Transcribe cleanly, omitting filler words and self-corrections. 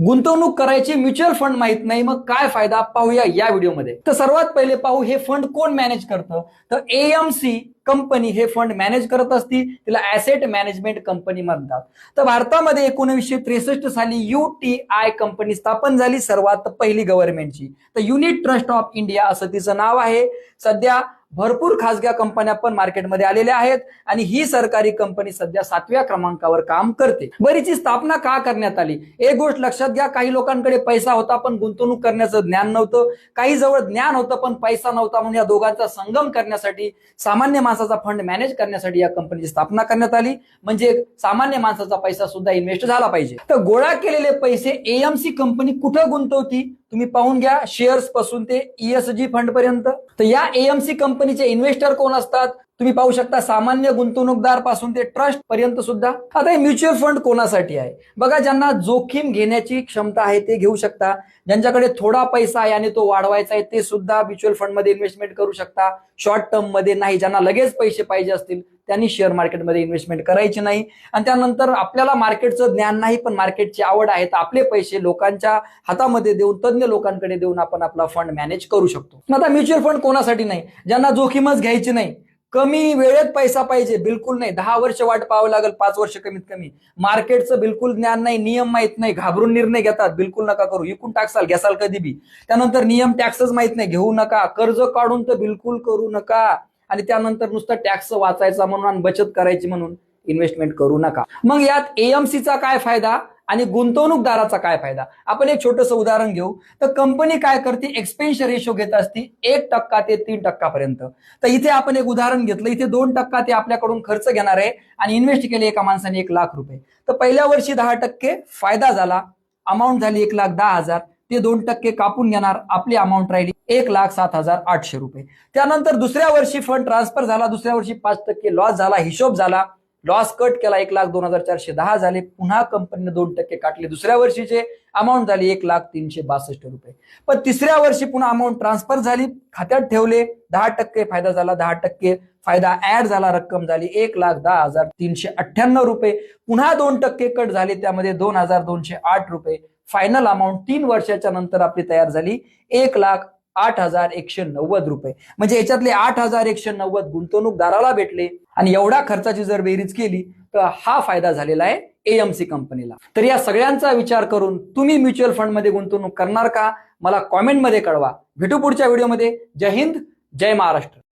गुंतवणूक करायची mutual fund माहित नाही, मग काय फायदा पाहूया या व्हिडिओमध्ये. तर सर्वात पहिले पाहू हे फंड कोण मॅनेज करतं. तर एएमसी कंपनी हे फंड मॅनेज करत असती, तिला ऍसेट मॅनेजमेंट कंपनी म्हणतात. तर भारतामध्ये 1963 साली UTI कंपनी स्थापन झाली, सर्वात पहिली गव्हर्नमेंटची. तर युनिट ट्रस्ट ऑफ इंडिया असं तिचं नाव आहे. सध्या भरपूर खासगी कंपन्या पण मार्केटमध्ये आलेल्या आहेत आणि ही सरकारी कंपनी सध्या 7व्या क्रमांकावर काम करते. बरीचशी स्थापना का करण्यात आली? एक गोष्ट लक्षात घ्या, काही लोकांकडे पैसा होता पण गुंतवणूक करण्याचं ज्ञान नव्हतं, काही जवळ ज्ञान होतं पण पैसा नव्हता, म्हणून या दोघांचा संगम करण्यासाठी, सामान्य माणसाचा फंड मॅनेज करण्यासाठी या कंपनीची स्थापना करण्यात आली. म्हणजे सामान्य माणसाचा पैसा सुद्धा इन्व्हेस्ट झाला पाहिजे. तर गोळा केलेले पैसे एएमसी कंपनी कुठं गुंतवती तुम्ही पाहून घ्या, शेअर्स पासून ते ESG फंड पर्यंत. तर या एएमसी कंपनीचे इन्व्हेस्टर कोण असतात तुम्ही पाहू शकता, सामान्य गुंतवणूकदार पासून ते ट्रस्ट पर्यंत सुद्धा. आता हे म्युच्युअल फंड कोणासाठी आहे बघा, ज्यांना जोखीम घेण्याची क्षमता आहे ते घेऊ शकता, ज्यांच्याकडे थोडा पैसा आहे आणि तो वाढवायचा आहे ते सुद्धा म्युच्युअल फंड मध्ये इन्व्हेस्टमेंट करू शकता. शॉर्ट टर्म मध्ये नाही, ज्यांना लगेच पैसे पाहिजे असतील त्यांनी शेअर मार्केटमध्ये इन्व्हेस्टमेंट करायची नाही. आणि त्यानंतर आपल्याला मार्केटचं ज्ञान नाही पण मार्केटची आवड आहे, तर आपले पैसे लोकांच्या हातामध्ये देऊन, तज्ञ लोकांकडे देऊन आपण आपला फंड मॅनेज करू शकतो. आता म्युच्युअल फंड कोणासाठी नाही? ज्यांना जोखीमच घ्यायची नाही, कमी वेळेत पैसा पाहिजे, बिलकुल नाही, 10 वर्ष वाट पाहावं लागेल, 5 वर्ष कमीत कमी, मार्केटचं बिलकुल ज्ञान नाही, नियम माहित नाही, घाबरून निर्णय घेतात, बिलकुल नका करू. इकून टाकसाल घ्यासाल कधी बी. त्यानंतर नियम टॅक्सच माहित नाही, घेऊ नका. कर्ज काढून तर बिलकुल करू नका. आणि त्यानंतर नुसतं टॅक्स वाचायचा म्हणून आणि बचत करायची म्हणून इन्व्हेस्टमेंट करू नका. मग यात एएमसीचा काय फायदा आणि गुंतवणूकदाराचा काय फायदा? आपण एक छोटंसं उदाहरण घेऊ. तर कंपनी काय करते, एक्सपेन्स रेशो घेत असते 1% ते 3% पर्यंत. तर इथे आपण एक उदाहरण घेतलं, इथे 2% ते आपल्याकडून खर्च घेणार आहे आणि इन्व्हेस्ट केले एका माणसाने 1,00,000 रुपये. तर पहिल्या वर्षी 10% फायदा झाला, अमाऊंट झाली 1,10,000, ते 2% कापून घेणार, आपली अमाऊंट राहिली 1,07,800 रुपये. त्यानंतर दुसऱ्या वर्षी फंड ट्रान्सफर झाला, दुसऱ्या वर्षी 5% लॉस झाला, हिशोब झाला, लॉस कट केला, 1,02,410 झाले, पुन्हा कंपनीने 2% काटले, दुसऱ्या वर्षीचे अमाऊंट झाली 1,03,62 रुपये. पण तिसऱ्या वर्षी पुन्हा अमाऊंट ट्रान्सफर झाली, खात्यात ठेवले, 10% फायदा झाला, 10% फायदा ऍड झाला, रक्कम झाली 1,10,398 रुपये, पुन्हा 2% कट झाले, त्यामध्ये 2,208 रुपये. फायनल अमाऊंट 3 वर्षाच्या नंतर आपली तयार झाली 1,08,190 रुपये. म्हणजे याच्यातले 8,190 गुंतवणूकदाराला भेटले आणि एवढा खर्चाची जर बेरीज केली तर हा फायदा झालेला आहे एएमसी कंपनीला. तर या सगळ्यांचा विचार करून तुम्ही म्युच्युअल फंड मध्ये गुंतवणूक करणार का? मला कॉमेंटमध्ये कळवा. भेटू पुढच्या व्हिडिओमध्ये. जय हिंद, जय महाराष्ट्र.